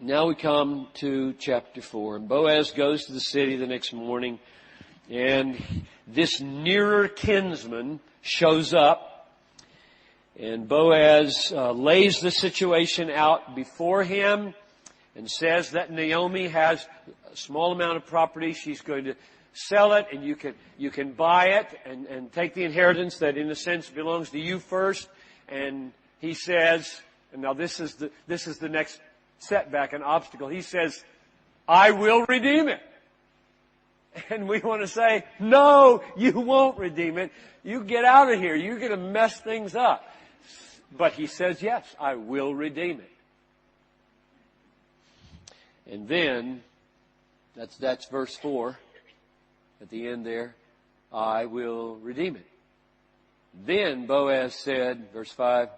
Now we come to chapter 4. And Boaz goes to the city the next morning, and this nearer kinsman shows up. And Boaz lays the situation out before him and says that Naomi has a small amount of property. She's going to sell it, and you can buy it and take the inheritance that in a sense belongs to you first. And he says, and now this is the next setback, an obstacle. He says, I will redeem it. And we want to say, no, you won't redeem it. You get out of here. You're going to mess things up. But he says, yes, I will redeem it. And then, that's verse 4 at the end there. I will redeem it. Then Boaz said, verse 5,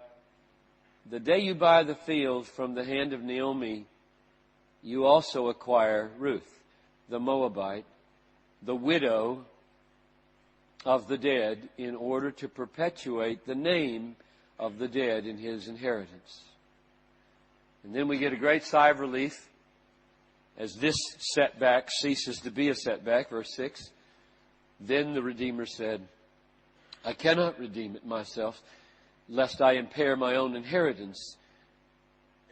the day you buy the field from the hand of Naomi, you also acquire Ruth, the Moabite, the widow of the dead, in order to perpetuate the name of the dead in his inheritance. And then we get a great sigh of relief as this setback ceases to be a setback. Verse 6, then the Redeemer said, I cannot redeem it myself, lest I impair my own inheritance.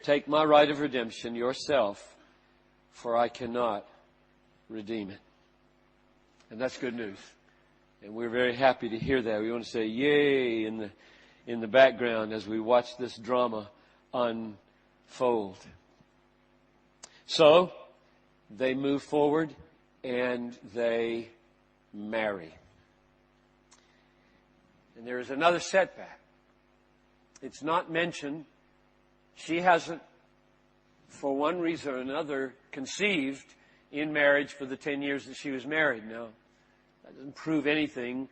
Take my right of redemption yourself, for I cannot redeem it. And that's good news. And we're very happy to hear that. We want to say yay in the background as we watch this drama unfold. So, they move forward and they marry. And there is another setback. It's not mentioned. She hasn't, for one reason or another, conceived in marriage for the 10 years that she was married. Now, that doesn't prove anything,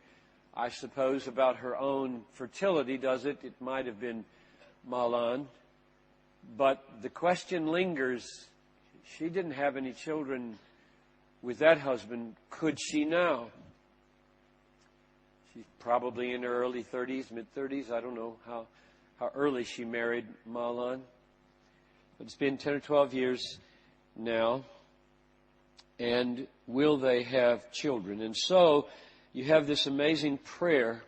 I suppose, about her own fertility, does it? It might have been Mahlon. But the question lingers, she didn't have any children with that husband. Could she now? She's probably in her early 30s, mid-30s. I don't know how early she married Mahlon. But it's been 10 or 12 years now. And will they have children? And so you have this amazing prayer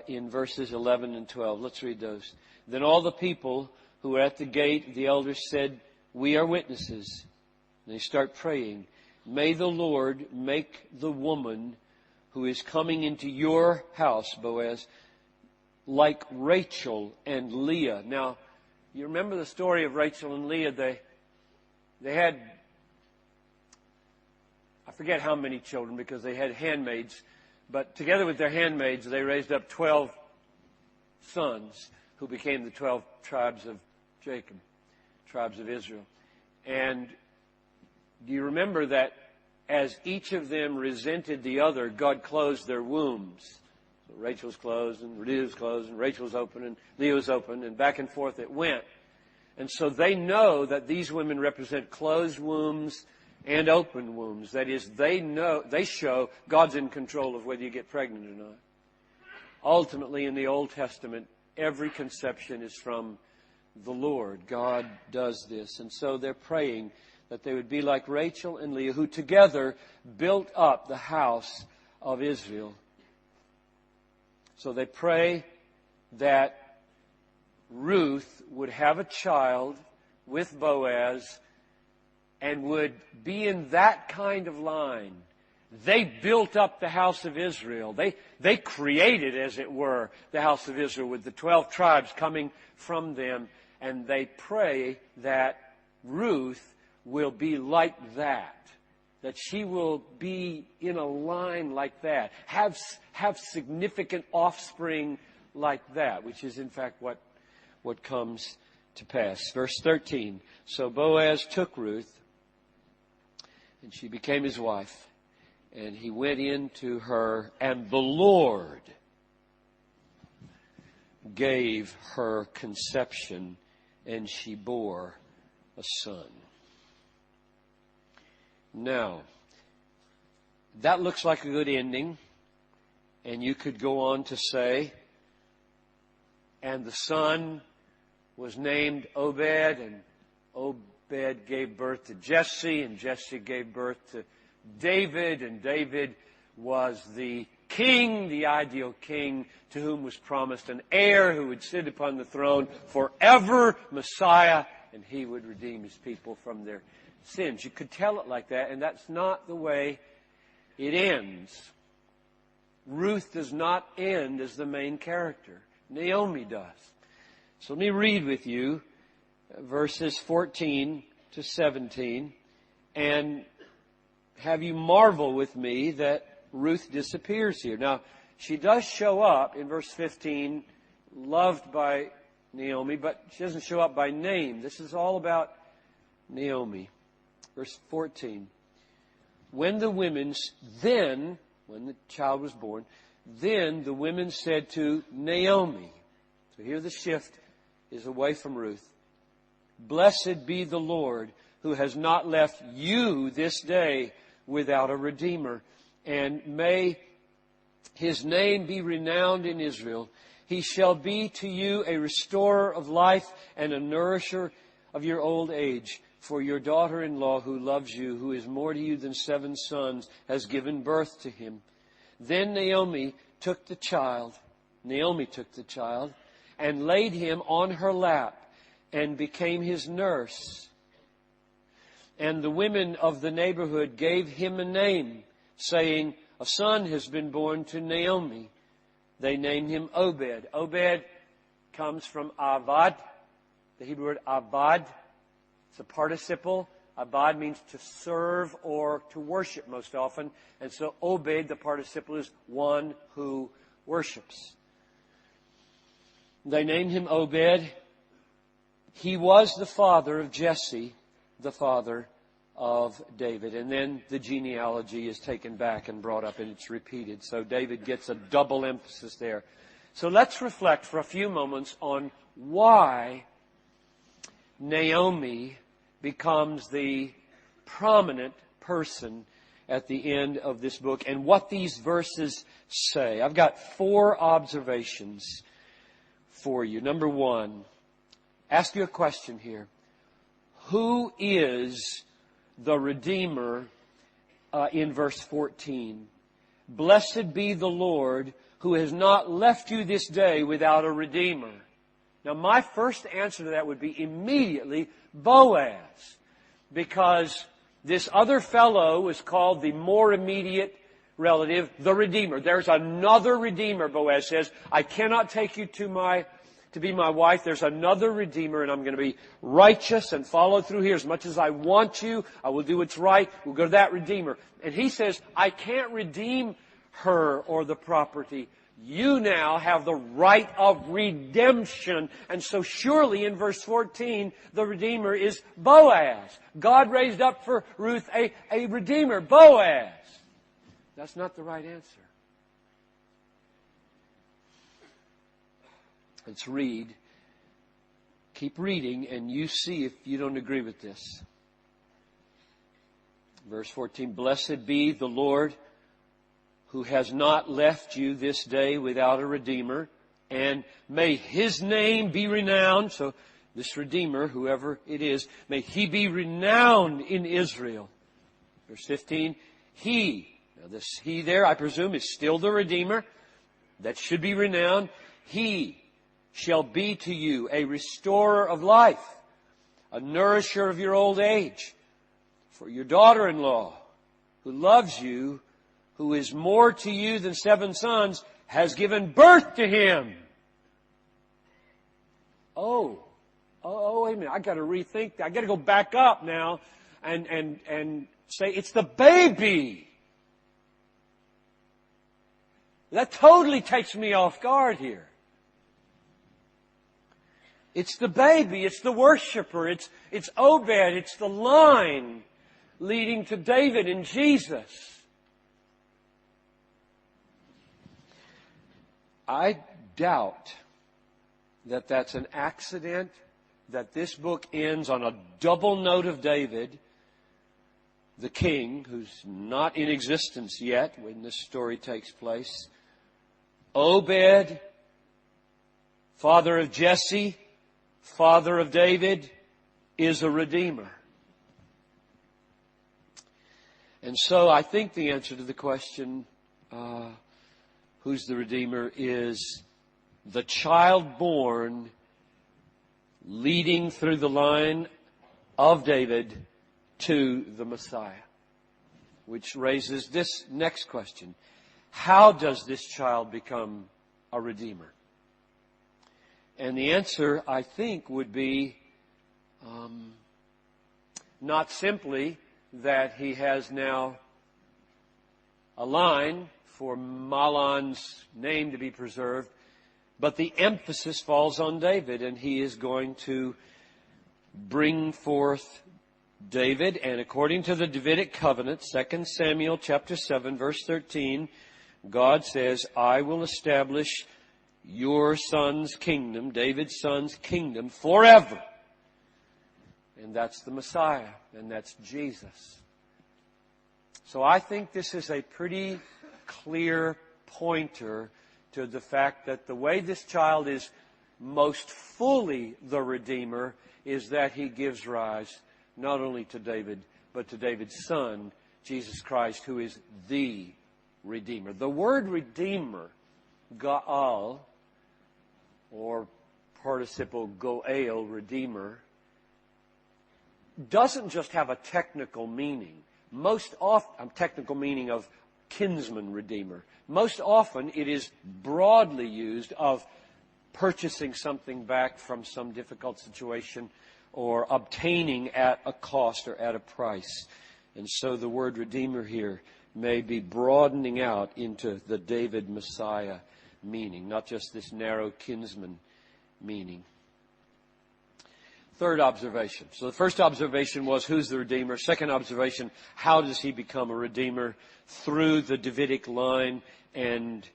in verses 11 and 12. Let's read those. Then all the people who were at the gate, the elders said, we are witnesses. And they start praying. May the Lord make the woman who is coming into your house, Boaz, like Rachel and Leah. Now, you remember the story of Rachel and Leah. They had, I forget how many children because they had handmaids. But together with their handmaids, they raised up 12 sons who became the 12 tribes of Jacob, tribes of Israel. And do you remember that as each of them resented the other, God closed their wombs? So Rachel's closed, and Leah's closed, and Rachel's open, and Leah's open, and back and forth it went. And so they know that these women represent closed wombs and open wombs. That is, they show God's in control of whether you get pregnant or not. Ultimately, in the Old Testament, every conception is from the Lord. God does this. And so they're praying that they would be like Rachel and Leah, who together built up the house of Israel. So they pray that Ruth would have a child with Boaz and would be in that kind of line. They built up the house of Israel. They created, as it were, the house of Israel with the 12 tribes coming from them. And they pray that Ruth will be like that she will be in a line like that, have significant offspring like that, which is in fact what comes to pass. Verse 13, so Boaz took Ruth, and she became his wife, and he went in to her, and the Lord gave her conception, and she bore a son. Now, that looks like a good ending. And you could go on to say, and the son was named Obed, and Obed gave birth to Jesse, and Jesse gave birth to David, and David was the king, the ideal king, to whom was promised an heir who would sit upon the throne forever, Messiah, and he would redeem his people from their sins. You could tell it like that, and that's not the way it ends. Ruth does not end as the main character. Naomi does. So let me read with you verses 14 to 17 and have you marvel with me that Ruth disappears here. Now, she does show up in verse 15, loved by Naomi, but she doesn't show up by name. This is all about Naomi. Verse 14. When the child was born, then the women said to Naomi. So here the shift is away from Ruth. Blessed be the Lord who has not left you this day without a redeemer. And may his name be renowned in Israel. He shall be to you a restorer of life and a nourisher of your old age. For your daughter-in-law who loves you, who is more to you than 7 sons, has given birth to him. Then Naomi took the child and laid him on her lap and became his nurse. And the women of the neighborhood gave him a name, saying, a son has been born to Naomi. They named him Obed. Obed comes from Avad, the Hebrew word Abad. It's a participle. Abad means to serve or to worship most often. And so Obed, the participle, is one who worships. They named him Obed. He was the father of Jesse, the father of David. And then the genealogy is taken back and brought up and it's repeated. So David gets a double emphasis there. So let's reflect for a few moments on why Naomi becomes the prominent person at the end of this book and what these verses say. I've got 4 observations for you. Number 1, ask you a question here. Who is the Redeemer in verse 14? Blessed be the Lord who has not left you this day without a Redeemer. Now, my first answer to that would be immediately Boaz, because this other fellow is called the more immediate relative, the Redeemer. There's another Redeemer, Boaz says. I cannot take you to be my wife. There's another Redeemer, and I'm going to be righteous and follow through here as much as I want you. I will do what's right. We'll go to that Redeemer. And he says, I can't redeem her or the property. You now have the right of redemption. And so surely in verse 14, the Redeemer is Boaz. God raised up for Ruth a Redeemer, Boaz. That's not the right answer. Let's read. Keep reading and you see if you don't agree with this. Verse 14, blessed be the Lord who has not left you this day without a Redeemer, and may his name be renowned. So this Redeemer, whoever it is, may he be renowned in Israel. Verse 15, now this he there, I presume, is still the Redeemer. That should be renowned. He shall be to you a restorer of life, a nourisher of your old age. For your daughter-in-law, who loves you, who is more to you than 7 sons, has given birth to him. Oh, wait a minute. I got to rethink that. I got to go back up now and say it's the baby. That totally takes me off guard here. It's the baby. It's the worshiper. It's Obed. It's the line leading to David and Jesus. I doubt that that's an accident, that this book ends on a double note of David, the king, who's not in existence yet when this story takes place. Obed, father of Jesse, father of David, is a redeemer? And so I think the answer to the question, who's the redeemer, is the child born leading through the line of David to the Messiah. Which raises this next question. How does this child become a redeemer? And the answer, I think, would be not simply that he has now a line for Mahlon's name to be preserved, but the emphasis falls on David, and he is going to bring forth David. And according to the Davidic covenant, 2 Samuel chapter 7, verse 13, God says, I will establish your son's kingdom, David's son's kingdom, forever. And that's the Messiah, and that's Jesus. So I think this is a pretty clear pointer to the fact that the way this child is most fully the Redeemer is that he gives rise not only to David, but to David's son, Jesus Christ, who is the Redeemer. The word Redeemer, Gaal, or participle Goel, Redeemer, doesn't just have a technical meaning. Most often, a technical meaning of kinsman redeemer. Most often it is broadly used of purchasing something back from some difficult situation or obtaining at a cost or at a price. And so the word redeemer here may be broadening out into the David Messiah meaning, not just this narrow kinsman meaning. Third observation. So the first observation was, who's the Redeemer? Second observation, how does he become a Redeemer? Through the Davidic line. And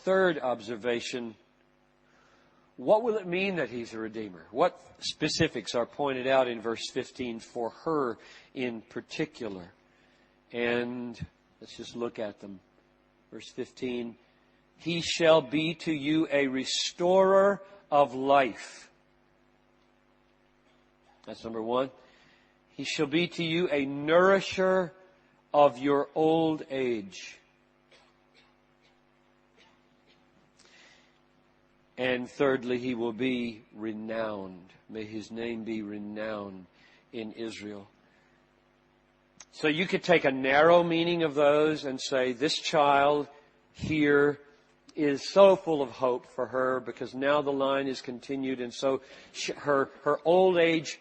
third observation, what will it mean that he's a Redeemer? What specifics are pointed out in verse 15 for her in particular? And let's just look at them. Verse 15, he shall be to you a restorer of life. That's number one. He shall be to you a nourisher of your old age. And thirdly, he will be renowned. May his name be renowned in Israel. So you could take a narrow meaning of those and say, this child here is so full of hope for her because now the line is continued, and so her old age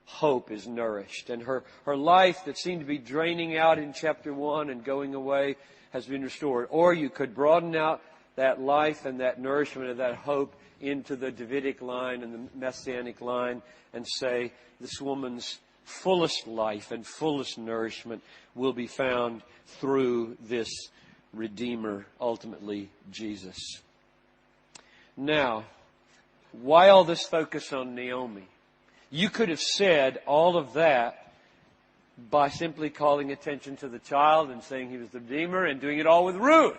hope is nourished, and her life that seemed to be draining out in chapter 1 and going away has been restored. Or you could broaden out that life and that nourishment of that hope into the Davidic line and the Messianic line and say this woman's fullest life and fullest nourishment will be found through this Redeemer, ultimately Jesus. Now, why all this focus on Naomi? You could have said all of that by simply calling attention to the child and saying he was the Redeemer and doing it all with Ruth.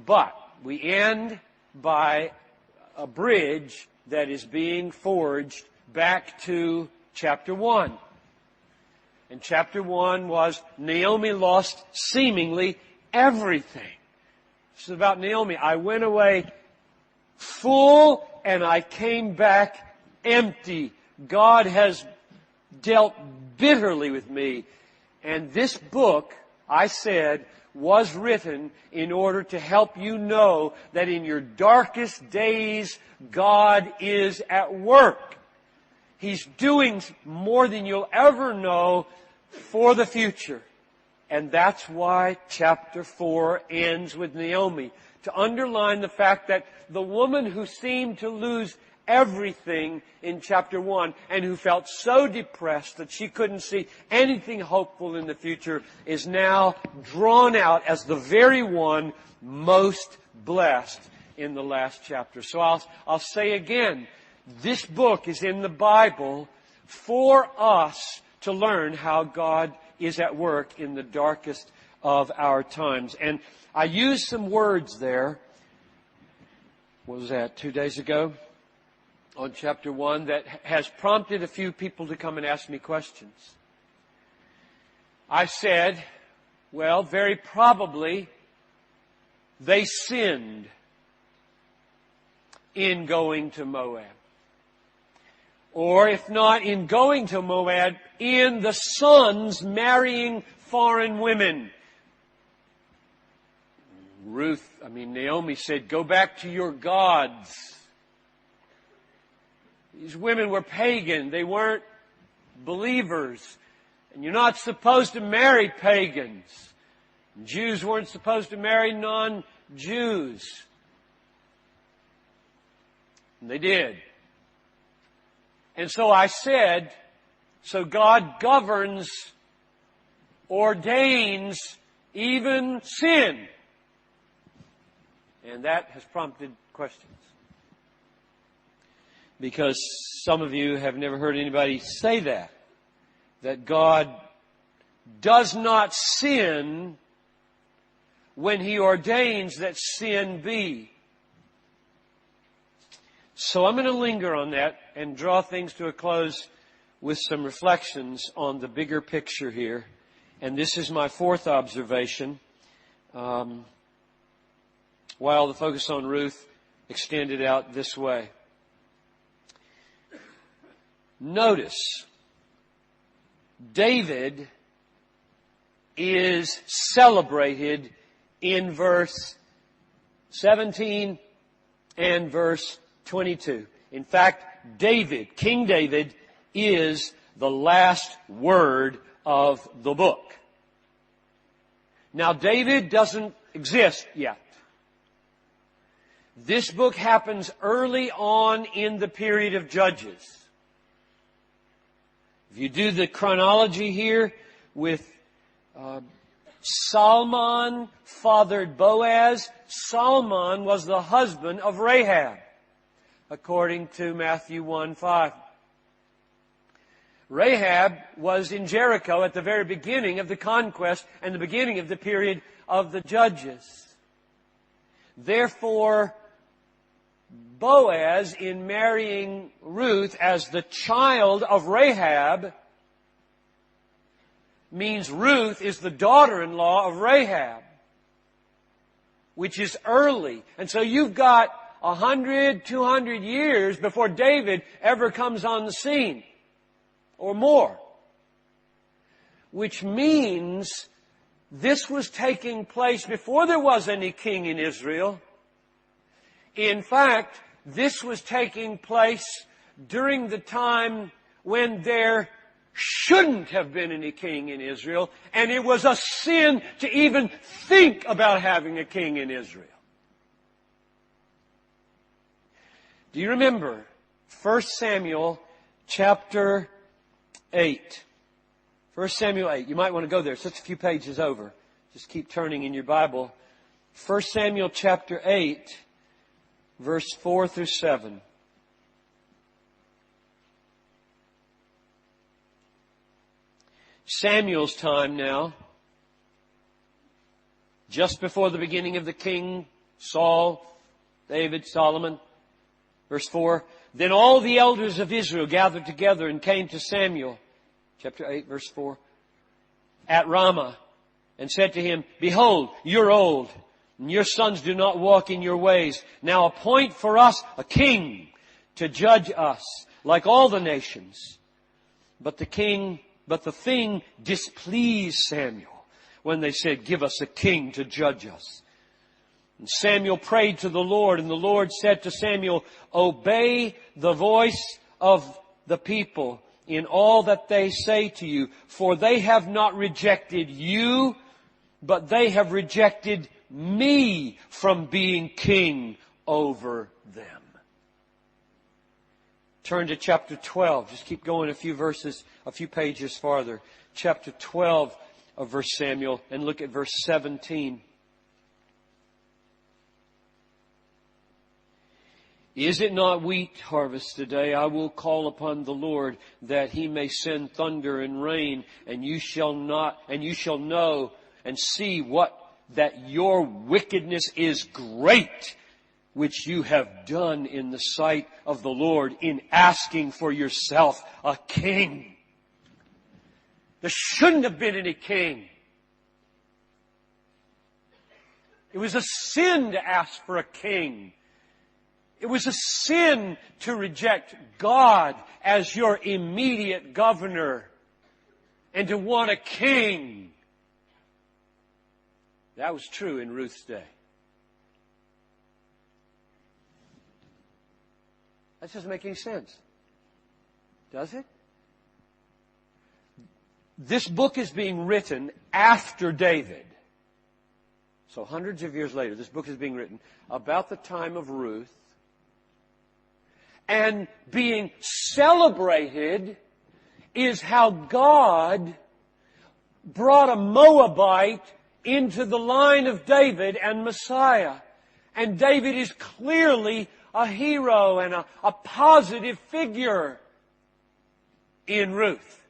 But we end by a bridge that is being forged back to chapter 1. And chapter 1 was Naomi lost seemingly everything. This is about Naomi. I went away full and I came back empty. God has dealt bitterly with me. And this book, I said, was written in order to help you know that in your darkest days, God is at work. He's doing more than you'll ever know for the future. And that's why chapter 4 ends with Naomi, to underline the fact that the woman who seemed to lose everything in chapter 1 and who felt so depressed that she couldn't see anything hopeful in the future is now drawn out as the very one most blessed in the last chapter. So I'll say again, this book is in the Bible for us to learn how God is at work in the darkest of our times. And I used some words there. What was that, 2 days ago? on chapter 1 that has prompted a few people to come and ask me questions. I said, well, very probably they sinned in going to Moab. Or if not in going to Moab, in the sons marrying foreign women. Naomi said, go back to your gods. These women were pagan. They weren't believers. And you're not supposed to marry pagans. Jews weren't supposed to marry non-Jews. And they did. And so I said, so God governs, ordains even sin. And that has prompted questions. Because some of you have never heard anybody say that God does not sin when He ordains that sin be. So I'm going to linger on that and draw things to a close with some reflections on the bigger picture here. And this is my fourth observation. While the focus on Ruth extended out this way. Notice, David is celebrated in verse 17 and verse 22. In fact, King David, is the last word of the book. Now, David doesn't exist yet. This book happens early on in the period of Judges. If you do the chronology here with Salmon fathered Boaz. Salmon was the husband of Rahab, according to Matthew 1:5. Rahab was in Jericho at the very beginning of the conquest and the beginning of the period of the Judges. Therefore, Boaz, in marrying Ruth as the child of Rahab, means Ruth is the daughter-in-law of Rahab, which is early. And so you've got 100, 200 years before David ever comes on the scene, or more. Which means this was taking place before there was any king in Israel. In fact, this was taking place during the time when there shouldn't have been any king in Israel, and it was a sin to even think about having a king in Israel. Do you remember 1 Samuel chapter 8? 1 Samuel 8. You might want to go there. It's just a few pages over. Just keep turning in your Bible. 1 Samuel chapter 8, verse 4 through 7. Samuel's time now, just before the beginning of the king, Saul, David, Solomon. Verse 4, then all the elders of Israel gathered together and came to Samuel, chapter 8, verse 4, at Ramah, and said to him, behold, you're old, and your sons do not walk in your ways. Now appoint for us a king to judge us, like all the nations. But the thing displeased Samuel when they said, give us a king to judge us. And Samuel prayed to the Lord, and the Lord said to Samuel, obey the voice of the people in all that they say to you, for they have not rejected you, but they have rejected me from being king over them. Turn to chapter 12. Just keep going a few pages farther. Chapter 12 of 1 Samuel, and look at verse 17. Is it not wheat harvest today? I will call upon the Lord that He may send thunder and rain, and you shall know and see that your wickedness is great which you have done in the sight of the Lord in asking for yourself a king. There shouldn't have been any king. It was a sin to ask for a king. It was a sin to reject God as your immediate governor and to want a king. That was true in Ruth's day. That doesn't make any sense. Does it? This book is being written after David. So hundreds of years later, this book is being written about the time of Ruth. And being celebrated is how God brought a Moabite into the line of David and Messiah. And David is clearly a hero and a positive figure in Ruth.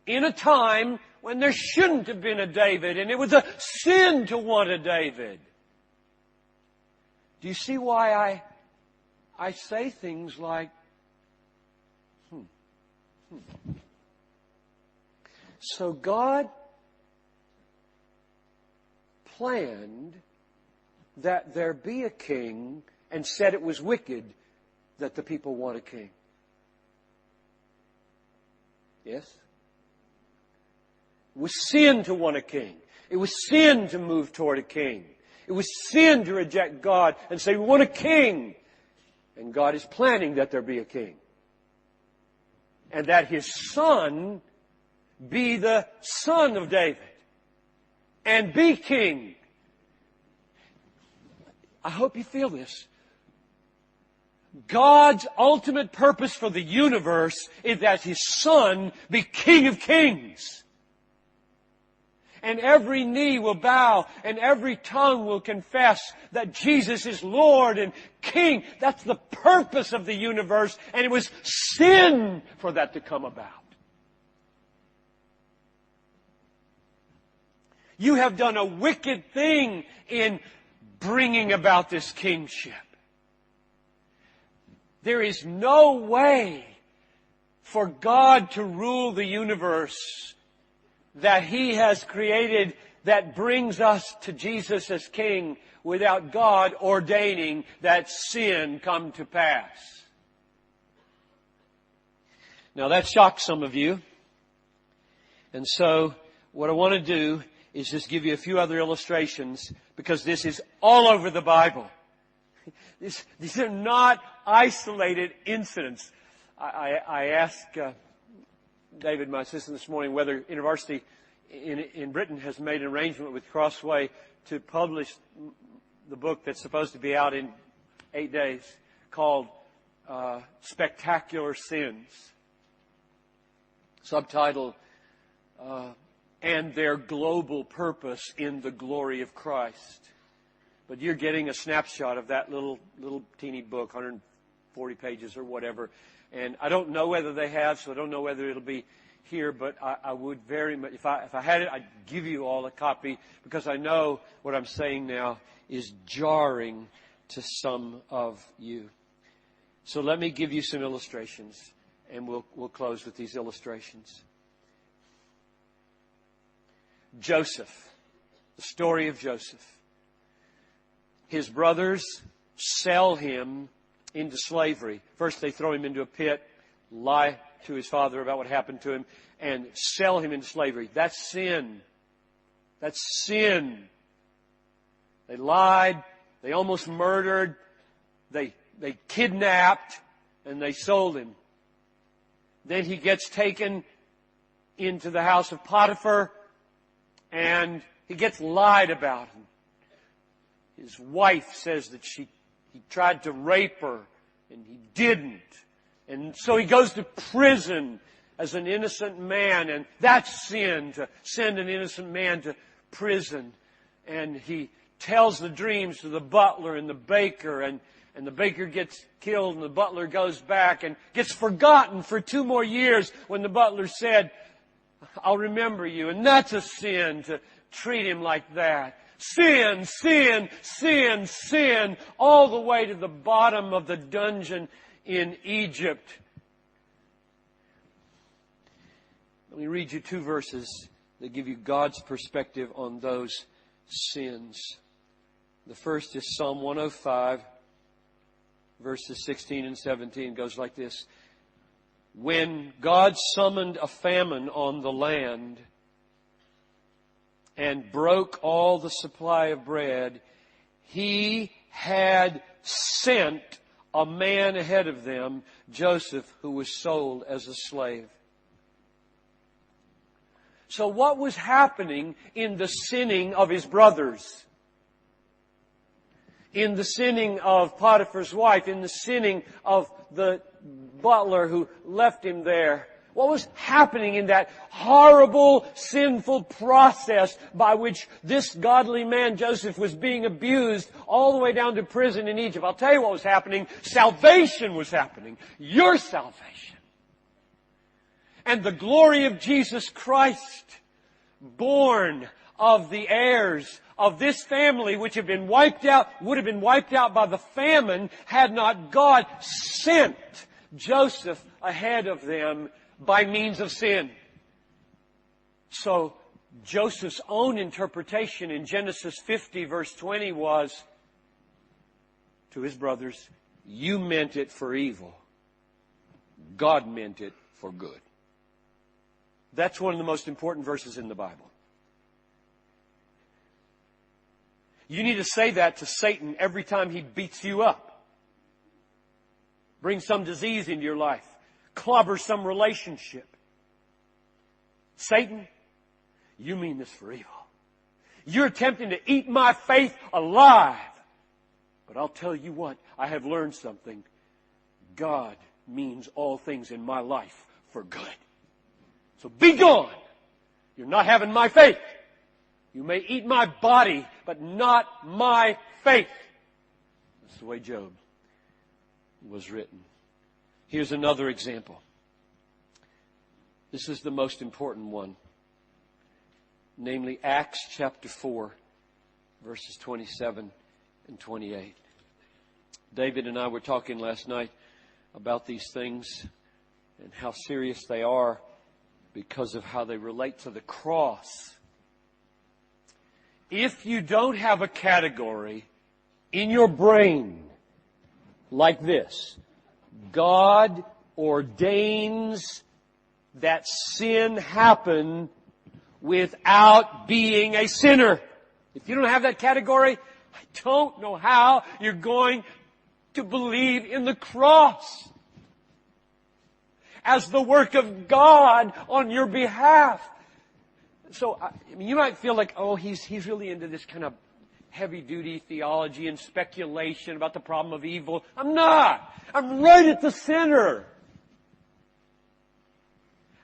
In a time when there shouldn't have been a David, and it was a sin to want a David. Do you see why I say things like, So God planned that there be a king and said it was wicked that the people want a king. Yes? It was sin to want a king. It was sin to move toward a king. It was sin to reject God and say, we want a king. And God is planning that there be a king. And that His Son be the son of David. And be king. I hope you feel this. God's ultimate purpose for the universe is that His Son be King of Kings. And every knee will bow and every tongue will confess that Jesus is Lord and King. That's the purpose of the universe, and it was sin for that to come about. You have done a wicked thing in bringing about this kingship. There is no way for God to rule the universe that He has created that brings us to Jesus as King without God ordaining that sin come to pass. Now that shocks some of you. And so what I want to do is just give you a few other illustrations, because this is all over the Bible. These are not isolated incidents. I asked David, my assistant, this morning whether university in Britain has made an arrangement with Crossway to publish the book that's supposed to be out in 8 days called Spectacular Sins. Subtitle, And Their Global Purpose in the Glory of Christ. But you're getting a snapshot of that little teeny book, 140 pages or whatever. And I don't know whether they have, so I don't know whether it'll be here, but I would very much, if I had it, I'd give you all a copy, because I know what I'm saying now is jarring to some of you. So let me give you some illustrations, and we'll close with these illustrations. Joseph, the story of Joseph. His brothers sell him into slavery. First they throw him into a pit, lie to his father about what happened to him, and sell him into slavery. That's sin. That's sin. They lied. They almost murdered. They kidnapped, and they sold him. Then he gets taken into the house of Potiphar, and he gets lied about. His wife says that he tried to rape her, and he didn't. And so he goes to prison as an innocent man, and that's sin, to send an innocent man to prison. And he tells the dreams to the butler and the baker, and the baker gets killed, and the butler goes back and gets forgotten for 2 more years when the butler said, I'll remember you. And that's a sin, to treat him like that. Sin, sin, sin, sin, all the way to the bottom of the dungeon in Egypt. Let me read you 2 verses that give you God's perspective on those sins. The first is Psalm 105, verses 16 and 17. It goes like this. When God summoned a famine on the land and broke all the supply of bread, He had sent a man ahead of them, Joseph, who was sold as a slave. So what was happening in the sinning of his brothers? In the sinning of Potiphar's wife, in the sinning of the butler who left him there? What was happening in that horrible, sinful process by which this godly man, Joseph, was being abused all the way down to prison in Egypt? I'll tell you what was happening. Salvation was happening. Your salvation. And the glory of Jesus Christ, born of the heirs of this family, which had been wiped out, would have been wiped out by the famine, had not God sent Joseph ahead of them by means of sin. So Joseph's own interpretation in Genesis 50 verse 20 was to his brothers, you meant it for evil. God meant it for good. That's one of the most important verses in the Bible. You need to say that to Satan every time he beats you up. Brings some disease into your life. Clobbers some relationship. Satan, you mean this for evil. You're attempting to eat my faith alive. But I'll tell you what, I have learned something. God means all things in my life for good. So be gone. You're not having my faith. You may eat my body, but not my faith. That's the way Job was written. Here's another example. This is the most important one. Namely, Acts chapter 4, verses 27 and 28. David and I were talking last night about these things and how serious they are because of how they relate to the cross. If you don't have a category in your brain like this, God ordains that sin happen without being a sinner. If you don't have that category, I don't know how you're going to believe in the cross as the work of God on your behalf. So, you might feel like, oh, he's really into this kind of heavy-duty theology and speculation about the problem of evil. I'm not. I'm right at the center.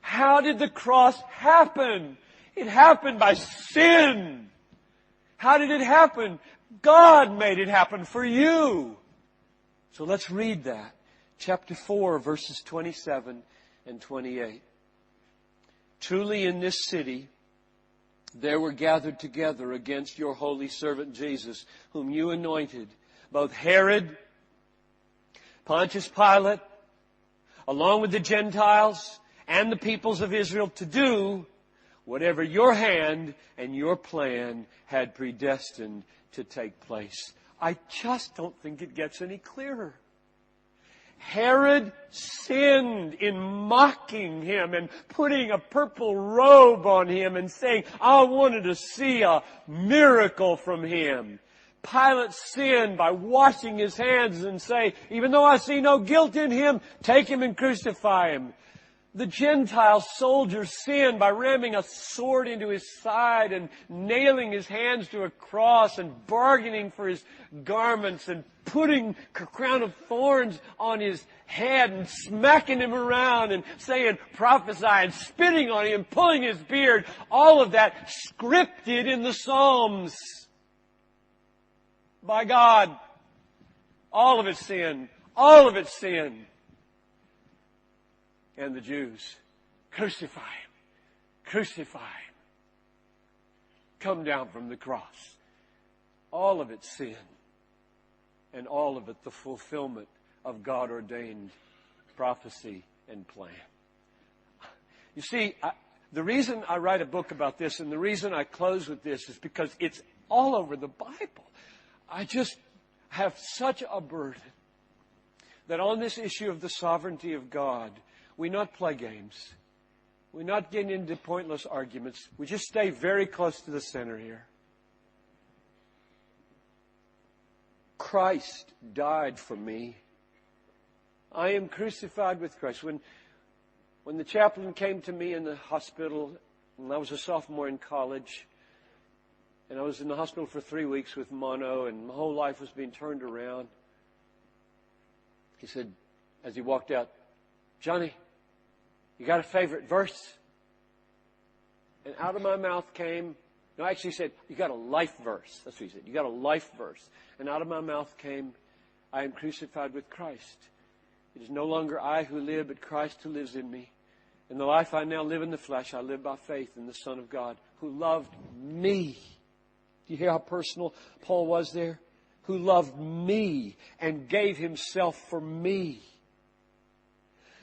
How did the cross happen? It happened by sin. How did it happen? God made it happen for you. So let's read that. Chapter 4, verses 27 and 28. Truly in this city there were gathered together against your holy servant Jesus, whom you anointed, both Herod, Pontius Pilate, along with the Gentiles and the peoples of Israel, to do whatever your hand and your plan had predestined to take place. I just don't think it gets any clearer. Herod sinned in mocking him and putting a purple robe on him and saying, I wanted to see a miracle from him. Pilate sinned by washing his hands and say, even though I see no guilt in him, take him and crucify him. The Gentile soldiers sinned by ramming a sword into his side and nailing his hands to a cross and bargaining for his garments and putting a crown of thorns on his head and smacking him around and saying, prophesy, and spitting on him, pulling his beard. All of that scripted in the Psalms by God. All of it's sin. All of it's sin. And the Jews, crucify him, crucify him. Come down from the cross, all of it sin, and all of it the fulfillment of God-ordained prophecy and plan. You see, the reason I write a book about this and the reason I close with this is because it's all over the Bible. I just have such a burden that on this issue of the sovereignty of God, we not play games. We not get into pointless arguments. We just stay very close to the center here. Christ died for me. I am crucified with Christ. When the chaplain came to me in the hospital, and I was a sophomore in college, and I was in the hospital for 3 weeks with mono, and my whole life was being turned around, he said, as he walked out, "Johnny, you got a favorite verse?" And out of my mouth came, no, actually he said, "You got a life verse." That's what he said. "You got a life verse." And out of my mouth came, "I am crucified with Christ. It is no longer I who live, but Christ who lives in me. In the life I now live in the flesh, I live by faith in the Son of God, who loved me." Do you hear how personal Paul was there? Who loved me and gave himself for me.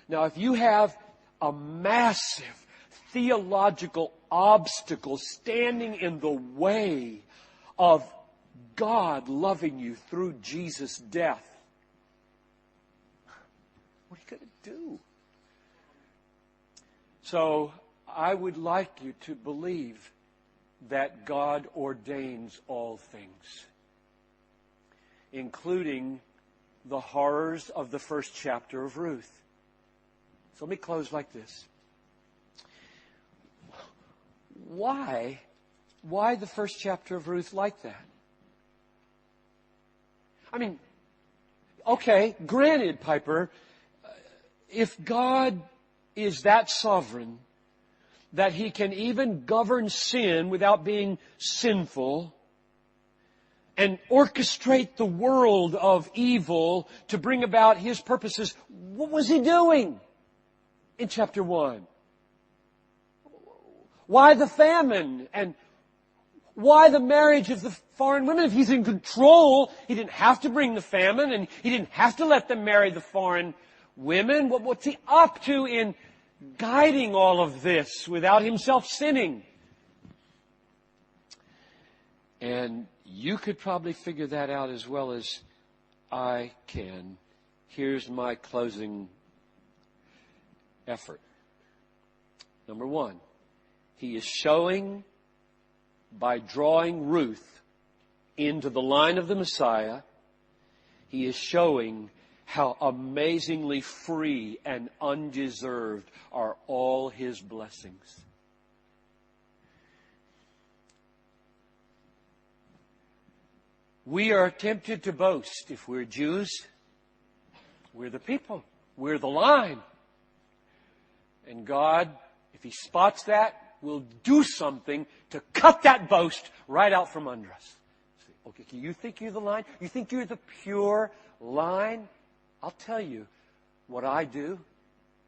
Now, if you have a massive theological obstacle standing in the way of God loving you through Jesus' death, what are you going to do? So I would like you to believe that God ordains all things, including the horrors of the first chapter of Ruth. So let me close like this. Why the first chapter of Ruth like that? I mean, okay, granted, Piper, if God is that sovereign that He can even govern sin without being sinful and orchestrate the world of evil to bring about His purposes, what was He doing in chapter 1? Why the famine? And why the marriage of the foreign women? If He's in control, He didn't have to bring the famine, and He didn't have to let them marry the foreign women. What's He up to in guiding all of this without Himself sinning? And you could probably figure that out as well as I can. Here's my closing effort. Number one, He is showing, by drawing Ruth into the line of the Messiah, He is showing how amazingly free and undeserved are all His blessings. We are tempted to boast. If we're Jews, we're the people. We're the line. And God, if He spots that, will do something to cut that boast right out from under us. Okay, you think you're the line? You think you're the pure line? I'll tell you what I do.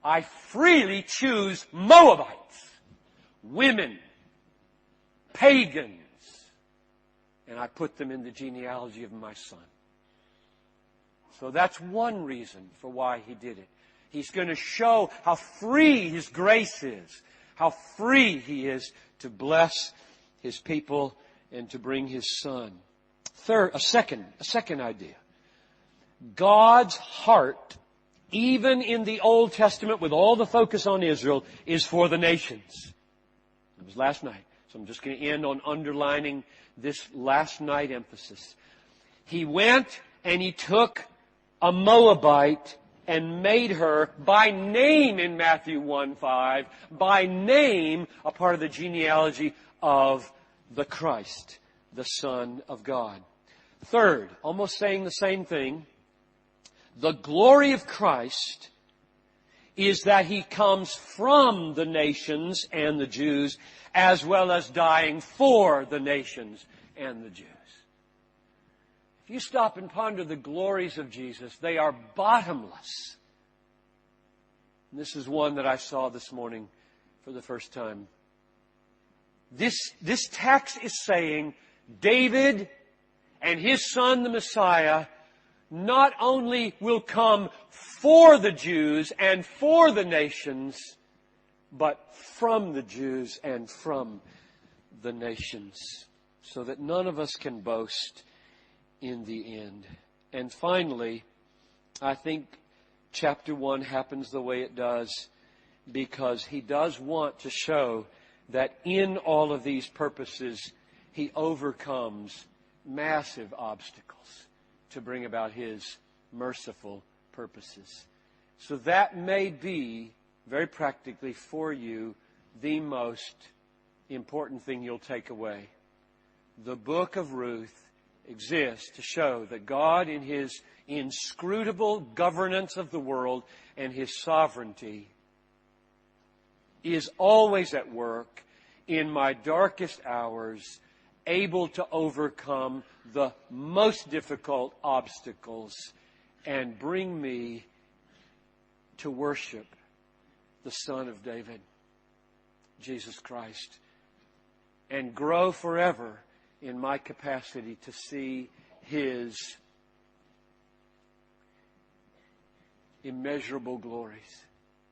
I freely choose Moabites, women, pagans, and I put them in the genealogy of my son. So that's one reason for why He did it. He's going to show how free His grace is, how free He is to bless His people and to bring His Son. Third, a second idea. God's heart, even in the Old Testament with all the focus on Israel, is for the nations. It was last night. So I'm just going to end on underlining this last night emphasis. He went and He took a Moabite and made her by name in Matthew 1:5, by name a part of the genealogy of the Christ, the Son of God. Third, almost saying the same thing, the glory of Christ is that He comes from the nations and the Jews, as well as dying for the nations and the Jews. If you stop and ponder the glories of Jesus, they are bottomless. And this is one that I saw this morning for the first time. This text is saying David And His Son, the Messiah, not only will come for the Jews and for the nations, but from the Jews and from the nations, so that none of us can boast in the end. And finally, I think chapter 1 happens the way it does because He does want to show that in all of these purposes, He overcomes massive obstacles to bring about His merciful purposes. So that may be, very practically for you, the most important thing you'll take away. The book of Ruth exists to show that God, in His inscrutable governance of the world and His sovereignty, is always at work in my darkest hours, able to overcome the most difficult obstacles and bring me to worship the Son of David, Jesus Christ, and grow forever in my capacity to see His immeasurable glories.